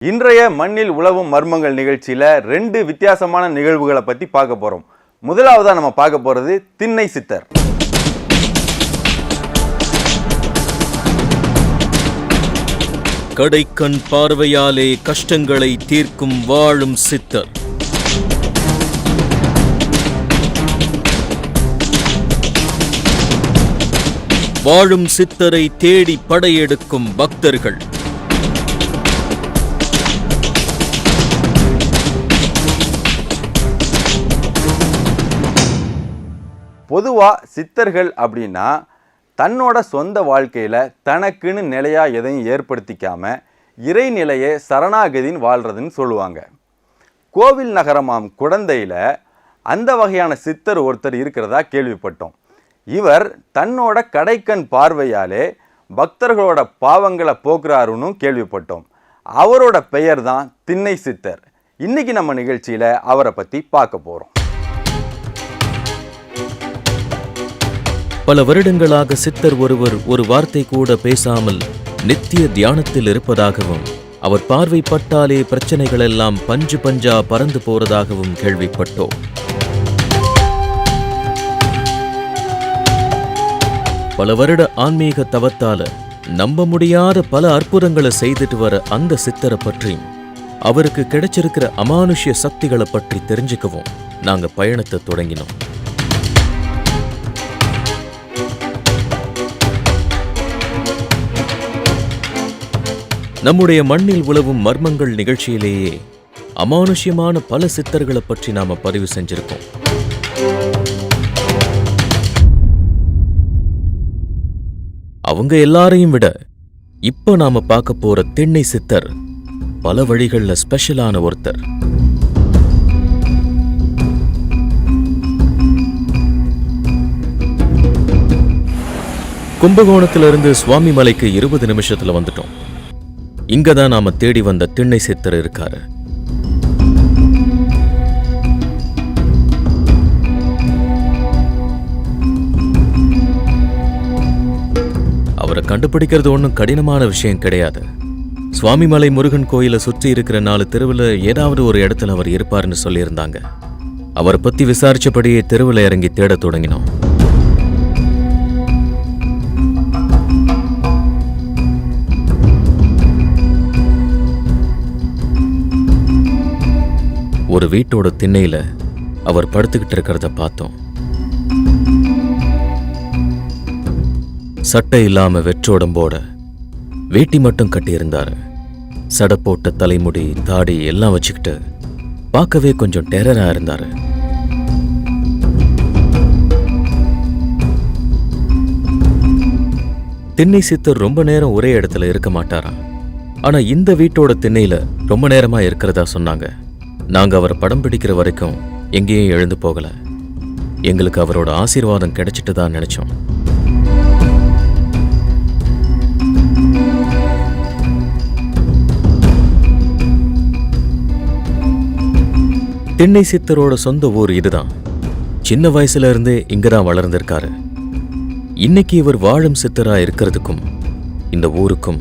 இன்றைய மண்ணில் உழவும் மர்மங்கள் நிகழ்ச்சியில் 2 வித்தியாசமான நிகழ்வுகளை பற்றி பார்க்க போகிறோம். முதலாவதாக நம்ம பார்க்க போகிறது திண்ணை சித்தர். கடைக்கண் பார்வையாலே கஷ்டங்களை தீர்க்கும் வாழும் சித்தர். வாழும் சித்தரை தேடி படையெடுக்கும் பக்தர்கள். பொதுவாக சித்தர்கள் அப்படின்னா தன்னோட சொந்த வாழ்க்கையில் தனக்குன்னு நிலையாக எதையும் ஏற்படுத்திக்காமல் இறைநிலையை சரணாகதின்னு வாழ்கிறதுன்னு சொல்லுவாங்க. கோவில் நகரமாம் குடந்தையில் அந்த வகையான சித்தர் ஒருத்தர் இருக்கிறதா கேள்விப்பட்டோம். இவர் தன்னோட கடைக்கண் பார்வையாலே பக்தர்களோட பாவங்களை போக்குறாருன்னு கேள்விப்பட்டோம். அவரோட பெயர் தான் திண்ணை சித்தர். இன்னைக்கு நம்ம நிகழ்ச்சியில் அவரை பற்றி பார்க்க போகிறோம். பல வருடங்களாக சித்தர் ஒருவர் ஒரு வார்த்தை கூட பேசாமல் நித்திய தியானத்தில் இருப்பதாகவும் அவர் பார்வைப்பட்டாலே பிரச்சனைகள் எல்லாம் பஞ்சு பஞ்சா பறந்து போறதாகவும் கேள்விப்பட்டோம். பல வருட ஆன்மீக தவத்தால நம்ப முடியாத பல அற்புதங்களை செய்துட்டு வர அந்த சித்தரை பற்றியும் அவருக்கு கிடைச்சிருக்கிற அமானுஷ்ய சக்திகளை பற்றி தெரிஞ்சுக்கவும் நாங்க பயணத்தை தொடங்கினோம். நம்முடைய மண்ணில் உழவும் மர்மங்கள் நிகழ்ச்சியிலேயே அமானுஷ்யமான பல சித்தர்களை பற்றி நாம பதிவு செஞ்சிருக்கோம். அவங்க எல்லாரையும் விட இப்ப நாம பார்க்க போற திண்ணை சித்தர் பல வழிகள்ல ஸ்பெஷலான ஒருத்தர். கும்பகோணத்திலிருந்து சுவாமி மலைக்கு 20 நிமிஷத்துல வந்துட்டோம். இங்கதான் நாம தேடி வந்த திண்ணை சித்தர் இருக்காரு. அவரை கண்டுபிடிக்கிறது ஒன்றும் கடினமான விஷயம் கிடையாது. சுவாமிமலை முருகன் கோயிலை சுற்றி இருக்கிற 4 தெருவில் ஏதாவது ஒரு இடத்துல அவர் இருப்பாருன்னு சொல்லியிருந்தாங்க. அவரை பத்தி விசாரிச்சபடியே தெருவில் இறங்கி தேட தொடங்கினோம். ஒரு வீட்டோட திண்ணையில அவர் படுத்துக்கிட்டு இருக்கிறத பார்த்தோம். சட்டை இல்லாம வெற்றோடம்போட வேட்டி மட்டும் கட்டியிருந்தாரு. சடை போட்ட தலைமுடி தாடி எல்லாம் வச்சுக்கிட்டு பார்க்கவே கொஞ்சம் டெரரா இருந்தாரு. திண்ணை சித்தர் ரொம்ப நேரம் ஒரே இடத்துல இருக்க மாட்டாராம். ஆனா இந்த வீட்டோட திண்ணையில ரொம்ப நேரமா இருக்கிறதா சொன்னாங்க. நாங்க அவரை படம் பிடிக்கிற வரைக்கும் எங்கேயும் எழுந்து போகல. எங்களுக்கு அவரோட ஆசீர்வாதம் கிடைச்சிட்டு தான் நினைச்சோம். திண்ணை சித்தரோட சொந்த ஊர் இதுதான். சின்ன வயசுல இருந்தே இங்கதான் வளர்ந்திருக்காரு. இன்னைக்கு இவர் வாழும் சித்தரா இருக்கிறதுக்கும் இந்த ஊருக்கும்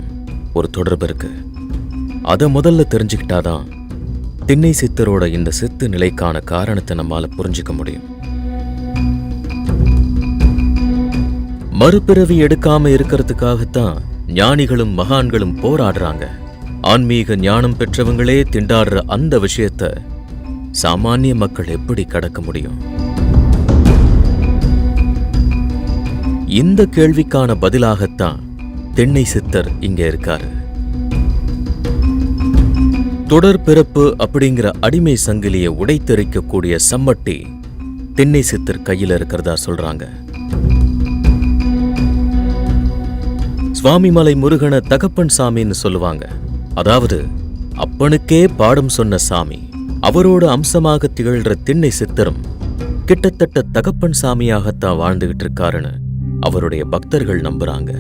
ஒரு தொடர்பு இருக்கு. அதை முதல்ல தெரிஞ்சுக்கிட்டாதான் திண்ணை சித்தரோட இந்த சித்து நிலைக்கான காரணத்தை நம்மால புரிஞ்சுக்க முடியும். மறுபிறவி எடுக்காம இருக்கிறதுக்காகத்தான் ஞானிகளும் மகான்களும் போராடுறாங்க. ஆன்மீக ஞானம் பெற்றவங்களே திண்டாடுற அந்த விஷயத்தை சாமானிய மக்கள் எப்படி கடக்க முடியும்? இந்த கேள்விக்கான பதிலாகத்தான் திண்ணை சித்தர் இங்க இருக்காரு. தொடர் பிறப்பு அப்படிங்கிற அடிமை சங்கிலியை உடைத்தெறிக்கக்கூடிய சம்மட்டி திண்ணை சித்தர் கையில இருக்கிறதா சொல்றாங்க. சுவாமிமலை முருகனை தகப்பன் சாமின்னு சொல்லுவாங்க. அதாவது அப்பனுக்கே பாடம் சொன்ன சாமி. அவரோட அம்சமாக திகழ்ற திண்ணை சித்தரும் கிட்டத்தட்ட தகப்பன் சாமியாகத்தான் வாழ்ந்துகிட்டு இருக்காருன்னு அவருடைய பக்தர்கள் நம்புறாங்க.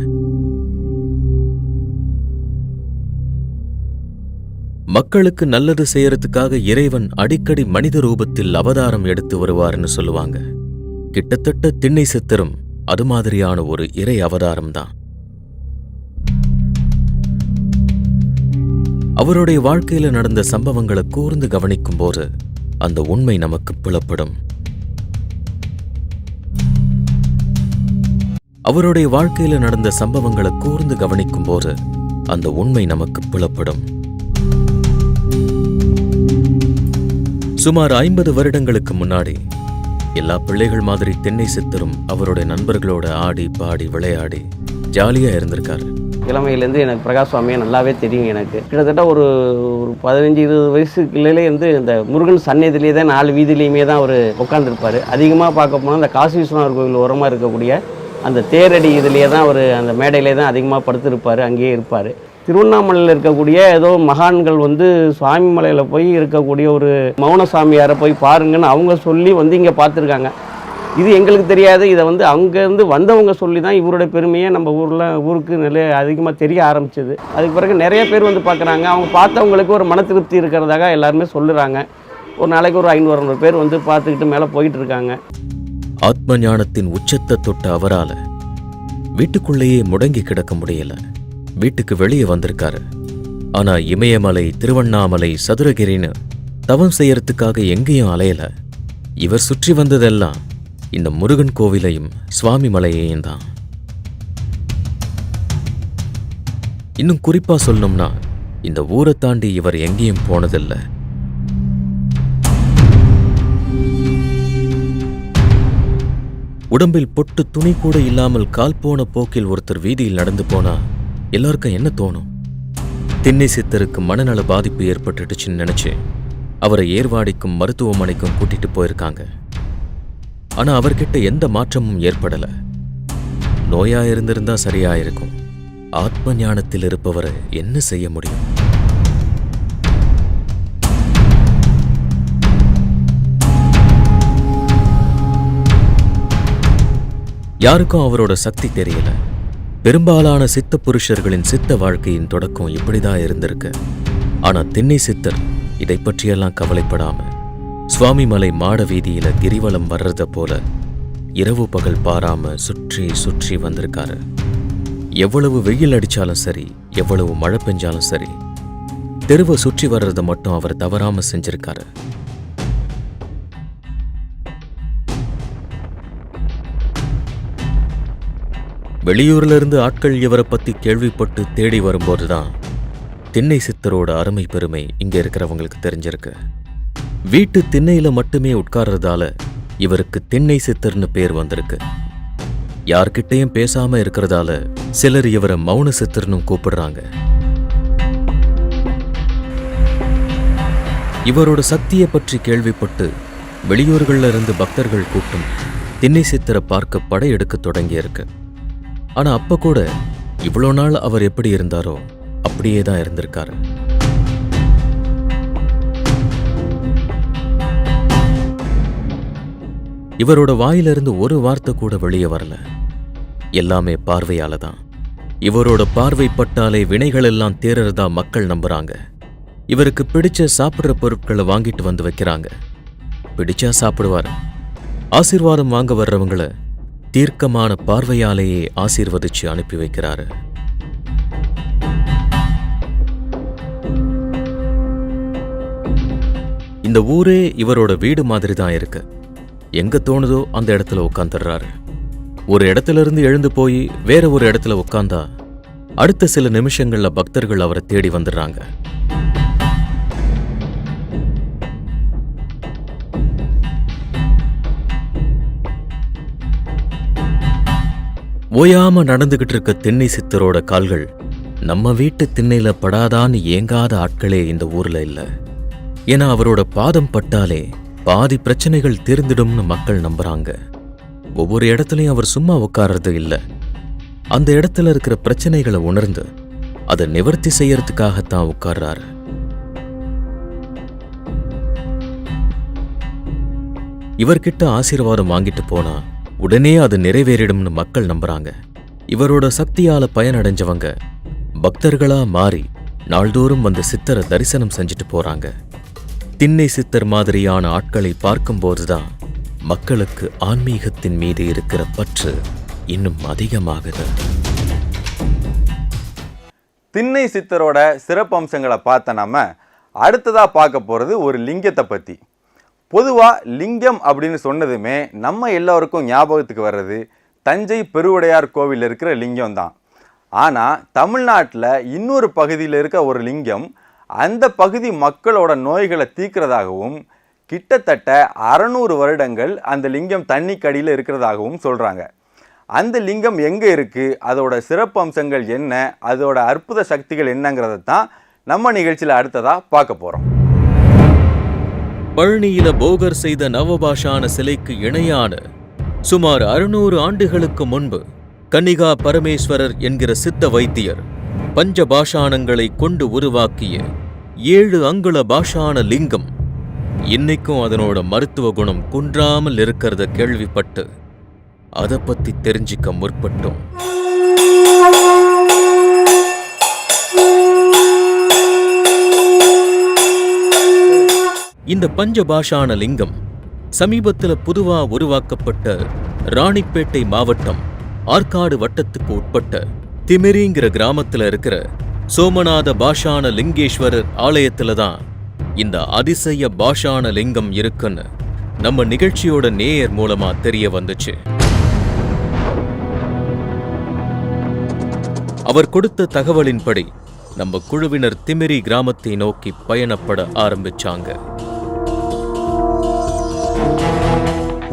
மக்களுக்கு நல்லது செய்யறதுக்காக இறைவன் அடிக்கடி மனித ரூபத்தில் அவதாரம் எடுத்து வருவார்னு சொல்லுவாங்க. கிட்டத்தட்ட திண்ணை சித்தரும் அது மாதிரியான ஒரு இறை அவதாரம் தான். அவருடைய வாழ்க்கையில நடந்த சம்பவங்களை கூர்ந்து கவனிக்கும் போது அந்த உண்மை நமக்கு புலப்படும். அவருடைய வாழ்க்கையில நடந்த சம்பவங்களை கூர்ந்து கவனிக்கும் போது அந்த உண்மை நமக்கு புலப்படும். சுமார் 50 வருடங்களுக்கு முன்னாடி எல்லா பிள்ளைகள் மாதிரி தென்னை சித்தரும் அவருடைய நண்பர்களோட ஆடி பாடி விளையாடி ஜாலியா இருந்திருக்காரு. இளமையிலேருந்து எனக்கு பிரகாஷ் சுவாமியை நல்லாவே தெரியும். எனக்கு கிட்டத்தட்ட ஒரு 15-20 வயசுக்குள்ளே இருந்து இந்த முருகன் சன்னதியிலே தான் 4 வீதியிலையுமே தான் அவர் உட்காந்துருப்பார். அதிகமாக பார்க்க போனால் இந்த காசி விஸ்வநாதர் கோவில் ஓரமாக இருக்கக்கூடிய அந்த தேரடி இதிலே தான் அவர் அந்த மேடையிலே தான் அதிகமாக படுத்திருப்பார், அங்கேயே இருப்பார். திருவண்ணாமலையில் இருக்கக்கூடிய ஏதோ மகான்கள் சுவாமி மலையில் போய் இருக்கக்கூடிய ஒரு மௌன சாமியாரை போய் பாருங்கன்னு அவங்க சொல்லி இங்கே பார்த்துருக்காங்க. இது எங்களுக்கு தெரியாது. இதை அங்கேருந்து வந்தவங்க சொல்லி தான் இவருடைய பெருமையை நம்ம ஊருக்கு நிறைய அதிகமாக தெரிய ஆரம்பிச்சது. அதுக்கு பிறகு நிறைய பேர் பார்க்குறாங்க. அவங்க பார்த்தவங்களுக்கு ஒரு மன திருப்தி இருக்கிறதாக எல்லாருமே சொல்லுறாங்க. ஒரு நாளைக்கு ஒரு 500-600 பேர் பார்த்துக்கிட்டு மேலே போயிட்டு இருக்காங்க. ஆத்ம ஞானத்தின் உச்சத்தை தொட்ட அவரால் வீட்டுக்குள்ளேயே முடங்கி கிடக்க முடியல. வீட்டுக்கு வெளியே வந்திருக்காரு. ஆனா இமயமலை, திருவண்ணாமலை, சதுரகிரின்னு தவம் செய்யறதுக்காக எங்கேயும் அலையல. இவர் சுற்றி வந்ததெல்லாம் இந்த முருகன் கோவிலையும் சுவாமி மலையையும் தான். இன்னும் குறிப்பா சொல்லணும்னா இந்த ஊரை தாண்டி இவர் எங்கேயும் போனதில்லை. உடம்பில் பொட்டு துணி கூட இல்லாமல் கால் போன போக்கில் ஒருத்தர் வீதியில் நடந்து போனா எல்லாருக்கும் என்ன தோணும்? திண்ணை சித்தருக்கு மனநல பாதிப்பு ஏற்பட்டுடுச்சுன்னு நினைச்சு அவரை ஏர்வாடிக்கும் மருத்துவமனைக்கும் கூட்டிட்டு போயிருக்காங்க. ஆனா அவர்கிட்ட எந்த மாற்றமும் ஏற்படல. நோயா இருந்திருந்தா சரியா இருக்கும். ஆத்ம ஞானத்தில் இருப்பவரை என்ன செய்ய முடியும்? யாருக்கும் அவரோட சக்தி தெரியல. பெரும்பாலான சித்த புருஷர்களின் சித்த வாழ்க்கையின் தொடக்கம் இப்படிதான் இருந்திருக்கு. ஆனா திண்ணை சித்தர் இதை பற்றியெல்லாம் கவலைப்படாம சுவாமி மலை மாட வீதியில கிரிவலம் வர்றத போல இரவு பகல் பாராம சுற்றி சுற்றி வந்திருக்காரு. எவ்வளவு வெயில் அடிச்சாலும் சரி, எவ்வளவு மழை பெஞ்சாலும் சரி, தெருவை சுற்றி வர்றத மட்டும் அவர் தவறாம செஞ்சிருக்காரு. வெளியூர்ல இருந்து ஆட்கள் இவரை பத்தி கேள்விப்பட்டு தேடி வரும்போதுதான் திண்ணை சித்தரோட அருமை பெருமை இங்க இருக்கிறவங்களுக்கு தெரிஞ்சிருக்கு. வீட்டு திண்ணையில மட்டுமே உட்கார்றதால இவருக்கு திண்ணை சித்தர்னு பேர் வந்திருக்கு. யார்கிட்டையும் பேசாம இருக்கிறதால சிலர் இவரை மௌன சித்தர்னு கூப்பிடுறாங்க. இவரோட சக்தியை பற்றி கேள்விப்பட்டு வெளியூர்கள்ல இருந்து பக்தர்கள் கூட்டம் திண்ணை சித்தரை பார்க்க படையெடுக்க தொடங்கியிருக்கு. ஆனா அப்ப கூட இவ்வளோ நாள் அவர் எப்படி இருந்தாரோ அப்படியே தான் இருந்திருக்காரு. இவரோட வாயிலிருந்து ஒரு வார்த்தை கூட வெளியே வரல. எல்லாமே பார்வையால தான். இவரோட பார்வை பட்டாலே வினைகள் எல்லாம் தேறறதா மக்கள் நம்புறாங்க. இவருக்கு பிடிச்ச சாப்பிட்ற பொருட்களை வாங்கிட்டு வந்து வைக்கிறாங்க. பிடிச்சா சாப்பிடுவாரு. ஆசீர்வாதம் வாங்க வர்றவங்களை தீர்க்கமான பார்வையாலேயே ஆசீர்வதிச்சு அனுப்பி வைக்கிறாரு. இந்த ஊரே இவரோட வீடு மாதிரி தான் இருக்கு. எங்க தோணுதோ அந்த இடத்துல உட்காந்துடுறாரு. ஒரு இடத்துல இருந்து எழுந்து போய் வேற ஒரு இடத்துல உட்கார்ந்தா அடுத்த சில நிமிஷங்கள்ல பக்தர்கள் அவரை தேடி வந்துடுறாங்க. ஓயாம நடந்துகிட்டு இருக்க திண்ணை சித்தரோட கால்கள் நம்ம வீட்டு திண்ணையில படாதான்னு ஏங்காத ஆட்களே இந்த ஊர்ல இல்ல. ஏன்னா அவரோட பாதம் பட்டாலே பாதி பிரச்சனைகள் தீர்ந்திடும்னு மக்கள் நம்புறாங்க. ஒவ்வொரு இடத்துலயும் அவர் சும்மா உட்கார்றது இல்ல. அந்த இடத்துல இருக்கிற பிரச்சனைகளை உணர்ந்து அதை நிவர்த்தி செய்யறதுக்காகத்தான் உட்கார்றாரு. இவர்கிட்ட ஆசீர்வாதம் வாங்கிட்டு போனா உடனே அது நிறைவேறிடும்னு மக்கள் நம்புறாங்க. இவரோட சக்தியால பயனடைஞ்சவங்க பக்தர்களா மாறி நாள்தோறும் வந்து சித்தரை தரிசனம் செஞ்சுட்டு போறாங்க. திண்ணை சித்தர் மாதிரியான ஆட்களை பார்க்கும்போதுதான் மக்களுக்கு ஆன்மீகத்தின் மீது இருக்கிற பற்று இன்னும் அதிகமாகுது. திண்ணை சித்தரோட சிறப்பம்சங்களை பார்த்த நம்ம அடுத்ததாக பார்க்க போகிறது ஒரு லிங்கத்தை பற்றி. பொதுவாக லிங்கம் அப்படின்னு சொன்னதுமே நம்ம எல்லோருக்கும் ஞாபகத்துக்கு வர்றது தஞ்சை பெருவுடையார் கோவில் இருக்கிற லிங்கம் தான். ஆனால் தமிழ்நாட்டில் இன்னொரு பகுதியில் இருக்க ஒரு லிங்கம் அந்த பகுதி மக்களோட நோய்களை தீர்க்கிறதாகவும் கிட்டத்தட்ட 600 வருடங்கள் அந்த லிங்கம் தண்ணிக்கடியில் இருக்கிறதாகவும் சொல்கிறாங்க. அந்த லிங்கம் எங்கே இருக்குது, அதோட சிறப்பம்சங்கள் என்ன, அதோட அற்புத சக்திகள் என்னங்கிறத தான் நம்ம நிகழ்ச்சியில் அடுத்ததாக பார்க்க போகிறோம். பழனியில போகர் செய்த நவபாஷான சிலைக்கு இணையான சுமார் 600 ஆண்டுகளுக்கு முன்பு கன்னிகா பரமேஸ்வரர் என்கிற சித்த வைத்தியர் பஞ்ச பாஷாணங்களை கொண்டு உருவாக்கிய 7 அங்குல பாஷான லிங்கம் இன்னைக்கும் அதனோட மருத்துவ குணம் குன்றாமல் இருக்கிறத கேள்விப்பட்டு அதை பத்தி தெரிஞ்சுக்க முற்பட்டோம். இந்த பஞ்சபாஷான லிங்கம் சமீபத்தில் புதுவா உருவாக்கப்பட்ட ராணிப்பேட்டை மாவட்டம் ஆற்காடு வட்டத்துக்கு உட்பட்ட திமிரிங்கிற கிராமத்தில் இருக்கிற சோமநாத பாஷான லிங்கேஸ்வரர் ஆலயத்துல தான் இந்த அதிசய பாஷான லிங்கம் இருக்குன்னு நம்ம நிகழ்ச்சியோட நேயர் மூலமா தெரிய வந்துச்சு. அவர் கொடுத்த தகவலின்படி நம்ம குழுவினர் திமிரி கிராமத்தை நோக்கி பயணப்பட ஆரம்பிச்சாங்க.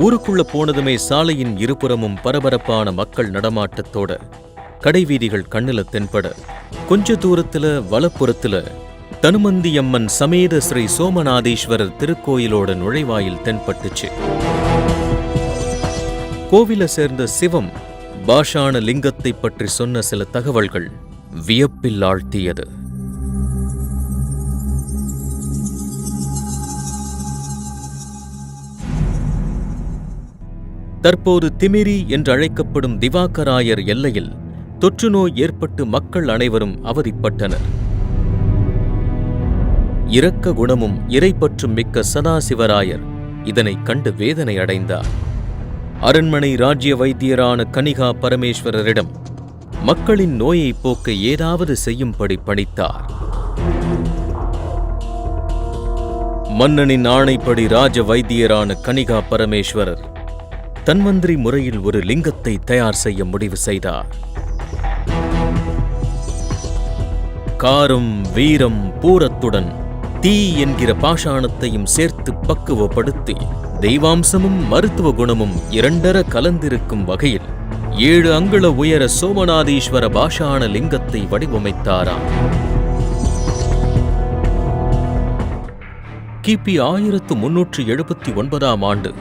ஊருக்குள்ள போனதுமே சாலையின் இருபுறமும் பரபரப்பான மக்கள் நடமாட்டத்தோட கடைவீதிகள் கண்ணுல தென்பட கொஞ்ச தூரத்துல வலப்புறத்துல தனுமந்தியம்மன் சமேத ஸ்ரீ சோமநாதீஸ்வரர் திருக்கோயிலோட நுழைவாயில் தென்பட்டுச்சு. கோவிலை சேர்ந்த சிவம் பாஷான லிங்கத்தை பற்றி சொன்ன சில தகவல்கள் வியப்பில் ஆழ்த்தியது. தற்போது திமிரி என்றழைக்கப்படும் திவாகராயர் எல்லையில் தொற்று நோய் ஏற்பட்டு மக்கள் அனைவரும் அவதிப்பட்டனர். இரக்க குணமும் இறைப்பற்றும் மிக்க சதாசிவராயர் இதனைக் கண்டு வேதனை அடைந்தார். அரண்மனை ராஜ்ய வைத்தியரான கன்னிகா பரமேஸ்வரரிடம் மக்களின் நோயை போக்க ஏதாவது செய்யும்படி பணித்தார். மன்னனின் ஆணைப்படி ராஜ வைத்தியரான கன்னிகா பரமேஸ்வரர் தன்வந்திரி முறையில் ஒரு லிங்கத்தை தயார் செய்ய முடிவு செய்தார். காரம், வீரம், பூரத்துடன் தீ என்கிற பாஷாணத்தையும் சேர்த்து பக்குவப்படுத்தி தெய்வாம்சமும் மருத்துவ குணமும் இரண்டர கலந்திருக்கும் வகையில் 7 அங்குல உயர சோமநாதீஸ்வர பாஷான லிங்கத்தை வடிவமைத்தாராம். கிபி 1379ஆம் ஆண்டு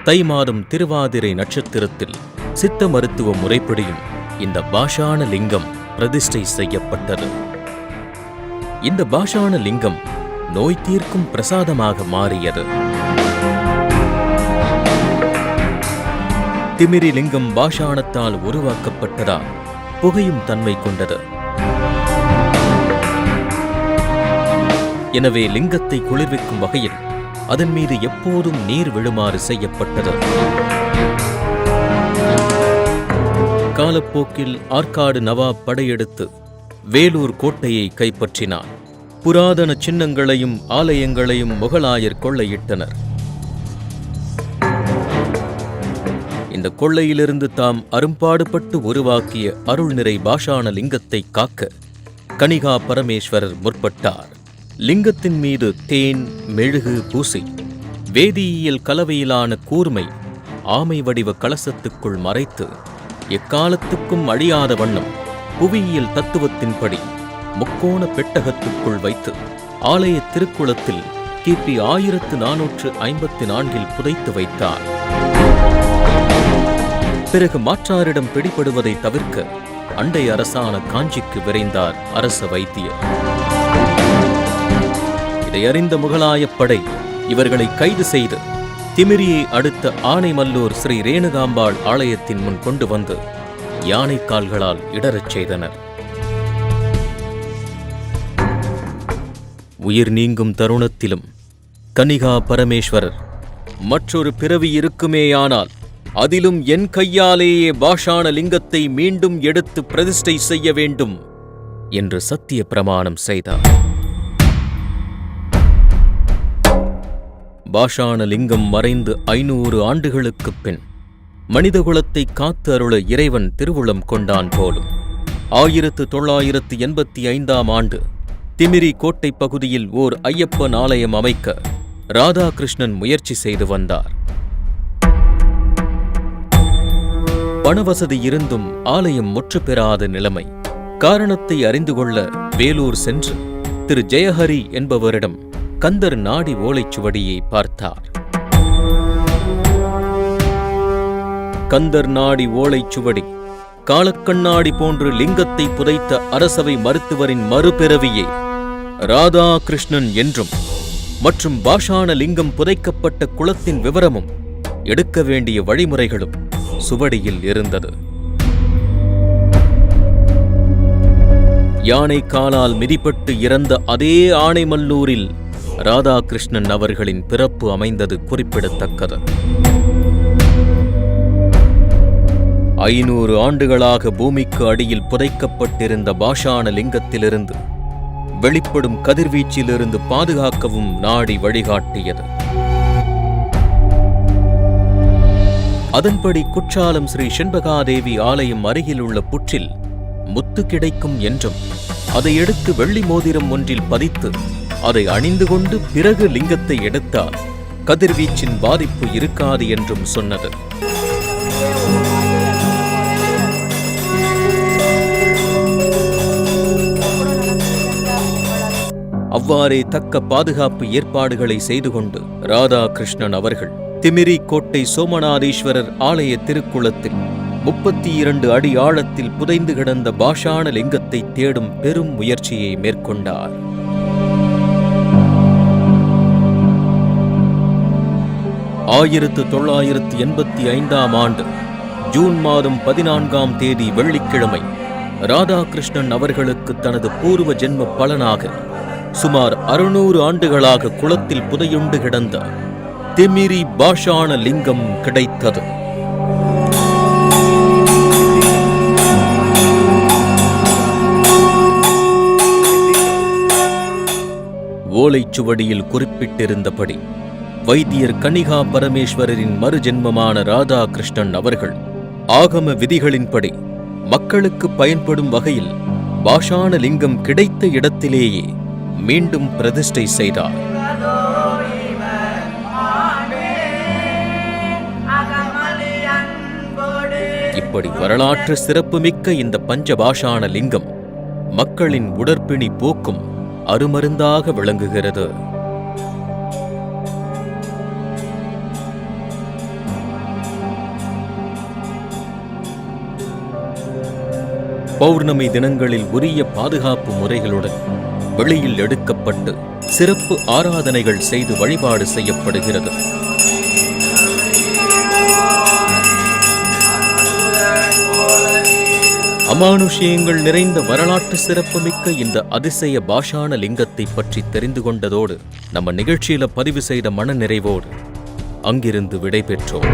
தை மாதம் திருவாதிரை நட்சத்திரத்தில் சித்த மருத்துவ முறைப்படியும் இந்த பாஷான லிங்கம் பிரதிஷ்டை செய்யப்பட்டது. இந்த பாஷான லிங்கம் நோய் தீர்க்கும் பிரசாதமாக மாறியது. திமிரி லிங்கம் பாஷாணத்தால் உருவாக்கப்பட்டதால் புகையும் தன்மை கொண்டது. எனவே லிங்கத்தை குளிர்விக்கும் வகையில் அதன் மீது எப்போதும் நீர் விழுமாறு செய்யப்பட்டது. காலப்போக்கில் ஆற்காடு நவாப் படையெடுத்து வேலூர் கோட்டையை கைப்பற்றினார். புராதன சின்னங்களையும் ஆலயங்களையும் முகலாயர் கொள்ளையிட்டனர். இந்த கொள்ளையிலிருந்து தாம் அரும்பாடுபட்டு உருவாக்கிய அருள்நிறை பாஷான லிங்கத்தை காக்க கன்னிகா பரமேஸ்வரர் முற்பட்டார். லிங்கத்தின் மீது தேன், மெழுகு பூசி வேதியியல் கலவையிலான கூர்மை ஆமை வடிவ கலசத்துக்குள் மறைத்து எக்காலத்துக்கும் அழியாத வண்ணம் புவியியல் தத்துவத்தின்படி முக்கோண பெட்டகத்துக்குள் வைத்து ஆலய திருக்குளத்தில் கிபி 1454 புதைத்து வைத்தார். பிறகு மாற்றாரிடம் பிடிபடுவதை தவிர்க்க அண்டை அரசான காஞ்சிக்கு விரைந்தார் அரச வைத்தியர். இதை அறிந்த முகலாயப் படை இவர்களை கைது செய்து திமிரியை அடுத்த ஆனைமல்லூர் ஸ்ரீ ரேணுகாம்பாள் ஆலயத்தின் முன் கொண்டு வந்து யானை கால்களால் இடறச் செய்தனர். உயிர் நீங்கும் தருணத்திலும் கன்னிகா பரமேஸ்வரர் மற்றொரு பிறவி இருக்குமேயானால் அதிலும் என் கையாலேயே பாஷான லிங்கத்தை மீண்டும் எடுத்து பிரதிஷ்டை செய்ய வேண்டும் என்று சத்திய பிரமாணம் செய்தார். பாஷாண லிங்கம் மறைந்து 500 ஆண்டுகளுக்குப் பின் மனிதகுலத்தை காத்து அருள இறைவன் திருவுளம் கொண்டான் போலும். 1985ஆம் ஆண்டு திமிரி கோட்டை பகுதியில் ஓர் ஐயப்பன் ஆலயம் அமைக்க ராதாகிருஷ்ணன் முயற்சி செய்து வந்தார். பணவசதி இருந்தும் ஆலயம் முற்று பெறாத நிலைமை. காரணத்தை அறிந்து கொள்ள வேலூர் சென்று திரு ஜெயஹரி என்பவரிடம் கந்தர் நாடி ஓலைச்சுவடியை பார்த்தார். கந்தர் நாடி ஓலைச்சுவடி காலக்கண்ணாடி போன்று லிங்கத்தை புதைத்த அரசவை மருத்துவரின் மறுபிறவியே ராதாகிருஷ்ணன் என்றும் மற்றும் பாஷாண லிங்கம் புதைக்கப்பட்ட குளத்தின் விவரமும் எடுக்க வேண்டிய வழிமுறைகளும் சுவடியில் இருந்தது. யானை காலால் மிதிப்பட்டு இறந்த அதே ஆனைமல்லூரில் ராதாகிருஷ்ணன் அவர்களின் பிறப்பு அமைந்தது குறிப்பிடத்தக்கது. 500 ஆண்டுகளாக பூமிக்கு அடியில் புதைக்கப்பட்டிருந்த பாஷாண லிங்கத்திலிருந்து வெளிப்படும் கதிர்வீச்சிலிருந்து பாதுகாக்கவும் நாடி வழிகாட்டியது. அதன்படி குற்றாலம் ஸ்ரீ செண்பகாதேவி ஆலயம் அருகில் உள்ள புற்றில் முத்து கிடைக்கும் என்றும் அதை எடுத்து வெள்ளி மோதிரம் ஒன்றில் பதித்து அதை அணிந்து கொண்டு பிறகு லிங்கத்தை எடுத்தால் கதிர்வீச்சின் பாதிப்பு இருக்காது என்றும் சொன்னது. அவ்வாறே தக்க பாதுகாப்பு ஏற்பாடுகளை செய்து கொண்டு ராதாகிருஷ்ணன் அவர்கள் திமிரி கோட்டை சோமநாதீஸ்வரர் ஆலய திருக்குளத்தில் 32 அடி ஆழத்தில் புதைந்து கிடந்த பாஷாண லிங்கத்தை தேடும் பெரும் முயற்சியை மேற்கொண்டார். ஆயிரத்து 1985ஆம் ஆண்டு ஜூன் மாதம் 14ஆம் தேதி வெள்ளிக்கிழமை ராதாகிருஷ்ணன் அவர்களுக்கு தனது பூர்வ ஜென்ம பலனாக சுமார் 600 ஆண்டுகளாக குளத்தில் புதையுண்டு கிடந்த திமிரி பாஷாண லிங்கம் கிடைத்தது. ஓலைச்சுவடியில் குறிப்பிட்டிருந்தபடி வைத்தியர் கனிகா பரமேஸ்வரரின் மறுஜென்மமான ராதாகிருஷ்ணன் அவர்கள் ஆகம விதிகளின்படி மக்களுக்கு பயன்படும் வகையில் பாஷாண லிங்கம் கிடைத்த இடத்திலேயே மீண்டும் பிரதிஷ்டை செய்தார். இப்படி வரலாற்று சிறப்புமிக்க இந்த பஞ்சபாஷாண லிங்கம் மக்களின் உடற்பிணி போக்கும் அருமருந்தாக விளங்குகிறது. பௌர்ணமி தினங்களில் உரிய பாதுகாப்பு முறைகளுடன் வெளியில் எடுக்கப்பட்டு சிறப்பு ஆராதனைகள் செய்து வழிபாடு செய்யப்படுகிறது. அமானுஷ்யங்கள் நிறைந்த வரலாற்று சிறப்புமிக்க இந்த அதிசய பாஷாண லிங்கத்தை பற்றி தெரிந்து கொண்டதோடு நம்ம நிகழ்ச்சியில பதிவு செய்த மன நிறைவோடு அங்கிருந்து விடைபெற்றோம்.